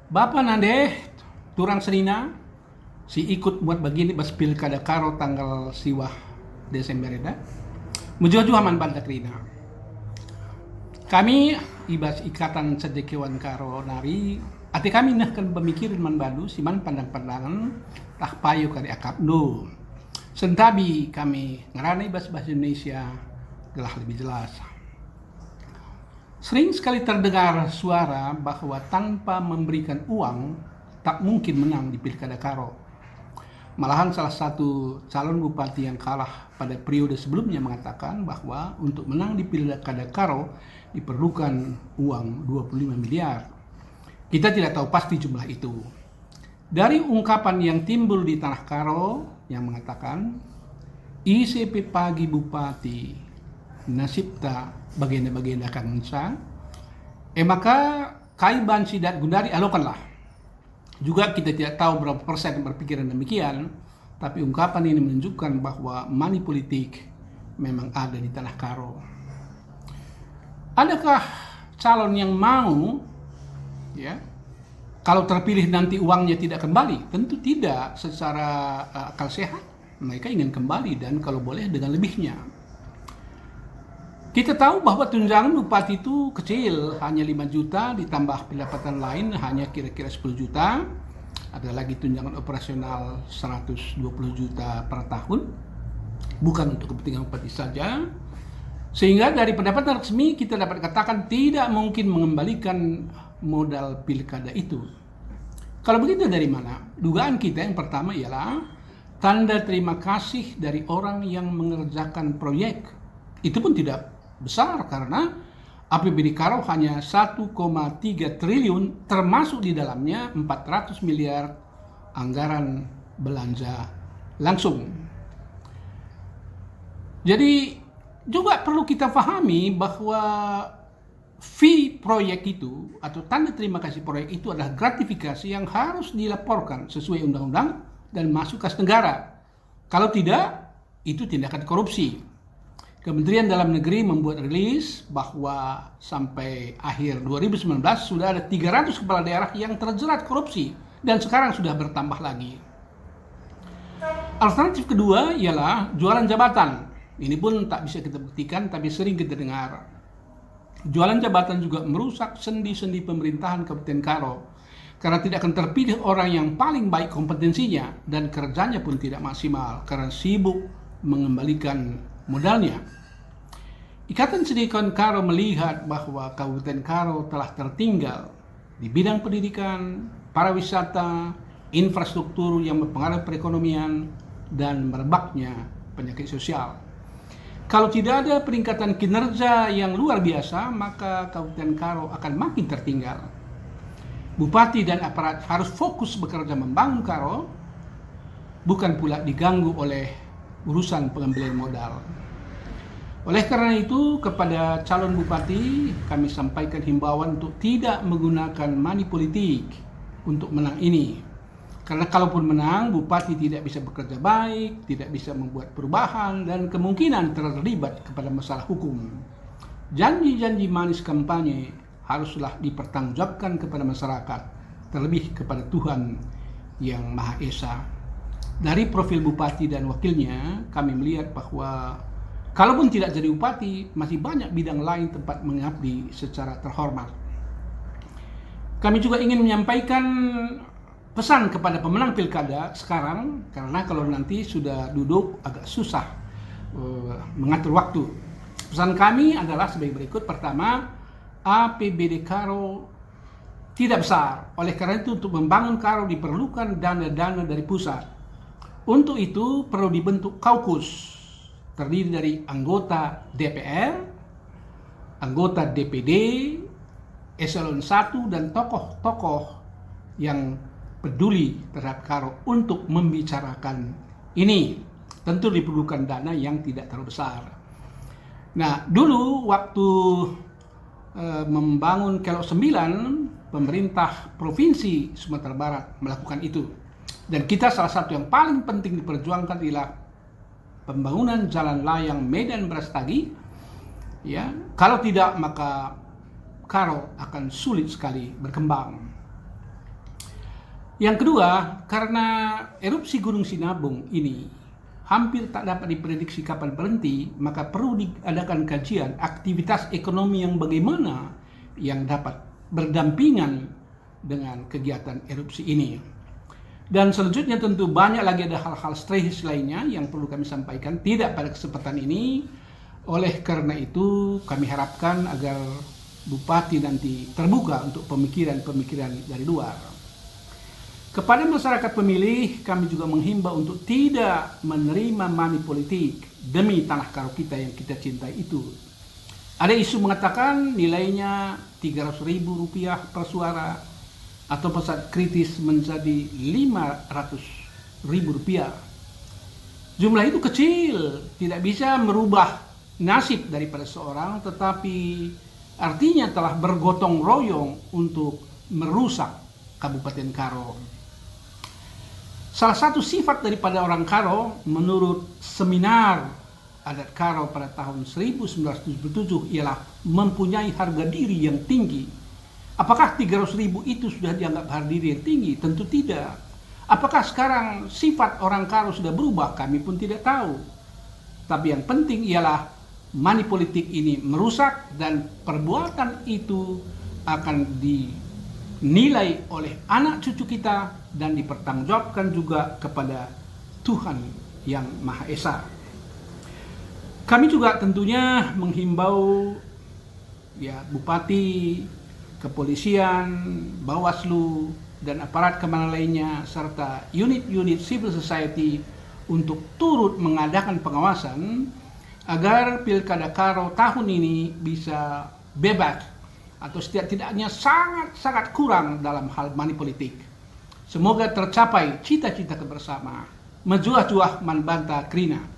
Bapak nande turang senina si ikut buat begini bas pilkada karo tanggal siwah Desember ida. Mujo man bantak rina. Kami ibas ikatan sedekewan karo nari ati kami nah kan pemikiran man balu siman pandang-pandangan tah payo kari akap no. Sentabi kami ngerana ibas bahasa Indonesia telah lebih jelas. Sering sekali terdengar suara bahwa tanpa memberikan uang tak mungkin menang di Pilkada Karo. Malahan salah satu calon bupati yang kalah pada periode sebelumnya mengatakan bahwa untuk menang di Pilkada Karo diperlukan uang 25 miliar. Kita tidak tahu pasti jumlah itu. Dari ungkapan yang timbul di Tanah Karo yang mengatakan ICP pagi bupati nasibta bagenda-bagenda kansa maka kaiban sidat gundari alokanlah. Juga kita tidak tahu berapa persen berpikiran demikian, tapi ungkapan ini menunjukkan bahwa money politik memang ada di Tanah Karo. Adakah calon yang mau ya kalau terpilih nanti uangnya tidak kembali? Tentu tidak. Secara akal sehat mereka ingin kembali dan kalau boleh dengan lebihnya. Kita tahu bahwa tunjangan bupati itu kecil, hanya 5 juta ditambah pendapatan lain hanya kira-kira 10 juta. Ada lagi tunjangan operasional 120 juta per tahun, bukan untuk kepentingan bupati saja. Sehingga dari pendapatan resmi kita dapat katakan tidak mungkin mengembalikan modal pilkada itu. Kalau begitu dari mana? Dugaan kita yang pertama ialah tanda terima kasih dari orang yang mengerjakan proyek. Itu pun tidak besar karena APBD Karo hanya 1,3 triliun termasuk di dalamnya 400 miliar anggaran belanja langsung. Jadi juga perlu kita pahami bahwa fee proyek itu atau tanda terima kasih proyek itu adalah gratifikasi yang harus dilaporkan sesuai undang-undang dan masuk kas negara. Kalau tidak, itu tindakan korupsi. Kementerian Dalam Negeri membuat rilis bahwa sampai akhir 2019 sudah ada 300 kepala daerah yang terjerat korupsi dan sekarang sudah bertambah lagi. Alternatif kedua ialah jualan jabatan. Ini pun tak bisa kita buktikan tapi sering kita dengar. Jualan jabatan juga merusak sendi-sendi pemerintahan Kabupaten Karo karena tidak akan terpilih orang yang paling baik kompetensinya dan kerjanya pun tidak maksimal karena sibuk mengembalikan modalnya. Ikatan Sedekewan Karo melihat bahwa Kabupaten Karo telah tertinggal di bidang pendidikan, pariwisata, infrastruktur yang mempengaruhi perekonomian, dan merebaknya penyakit sosial. Kalau tidak ada peningkatan kinerja yang luar biasa, maka Kabupaten Karo akan makin tertinggal. Bupati dan aparat harus fokus bekerja membangun Karo, bukan pula diganggu oleh urusan pengembalian modal. Oleh karena itu, kepada calon bupati kami sampaikan himbauan untuk tidak menggunakan money politik untuk menang ini. Karena kalaupun menang, bupati tidak bisa bekerja baik, tidak bisa membuat perubahan, dan kemungkinan terlibat kepada masalah hukum. Janji-janji manis kampanye haruslah dipertanggungjawabkan kepada masyarakat, terlebih kepada Tuhan yang Maha Esa. Dari profil bupati dan wakilnya, kami melihat bahwa kalaupun tidak jadi bupati, masih banyak bidang lain tempat mengabdi secara terhormat. Kami juga ingin menyampaikan pesan kepada pemenang pilkada sekarang, karena kalau nanti sudah duduk agak susah mengatur waktu. Pesan kami adalah sebagai berikut. Pertama, APBD Karo tidak besar. Oleh karena itu untuk membangun Karo diperlukan dana-dana dari pusat. Untuk itu perlu dibentuk kaukus terdiri dari anggota DPR, anggota DPD, eselon 1 dan tokoh-tokoh yang peduli terhadap Karo untuk membicarakan ini. Tentu diperlukan dana yang tidak terlalu besar. Nah, dulu waktu membangun Kelok 9, pemerintah Provinsi Sumatera Barat melakukan itu. Dan kita salah satu yang paling penting diperjuangkan adalah pembangunan jalan layang Medan Brastagi. Ya, kalau tidak maka Karo akan sulit sekali berkembang. Yang kedua, karena erupsi Gunung Sinabung ini hampir tak dapat diprediksi kapan berhenti, maka perlu diadakan kajian aktivitas ekonomi yang bagaimana yang dapat berdampingan dengan kegiatan erupsi ini. Dan selanjutnya tentu banyak lagi ada hal-hal strategis lainnya yang perlu kami sampaikan, tidak pada kesempatan ini. Oleh karena itu kami harapkan agar Bupati nanti terbuka untuk pemikiran-pemikiran dari luar. Kepada masyarakat pemilih, kami juga menghimbau untuk tidak menerima money politik demi tanah Karo kita yang kita cintai itu. Ada isu mengatakan nilainya Rp300.000 per suara atau pesat kritis menjadi Rp500.000. Jumlah itu kecil, tidak bisa merubah nasib daripada seorang, tetapi artinya telah bergotong royong untuk merusak Kabupaten Karo. Salah satu sifat daripada orang Karo menurut seminar adat Karo pada tahun 1977 ialah mempunyai harga diri yang tinggi. Apakah 300.000 itu sudah dianggap harga diri yang tinggi? Tentu tidak. Apakah sekarang sifat orang Karo sudah berubah? Kami pun tidak tahu. Tapi yang penting ialah money politik ini merusak, dan perbuatan itu akan dinilai oleh anak cucu kita dan dipertanggungjawabkan juga kepada Tuhan yang Maha Esa. Kami juga tentunya menghimbau Bupati, kepolisian, Bawaslu, dan aparat keamanan lainnya serta unit-unit civil society untuk turut mengadakan pengawasan agar Pilkada Karo tahun ini bisa bebas atau setidak-tidaknya sangat-sangat kurang dalam hal money politik. Semoga tercapai cita-cita kebersamaan. Majuah-juah man banta krina.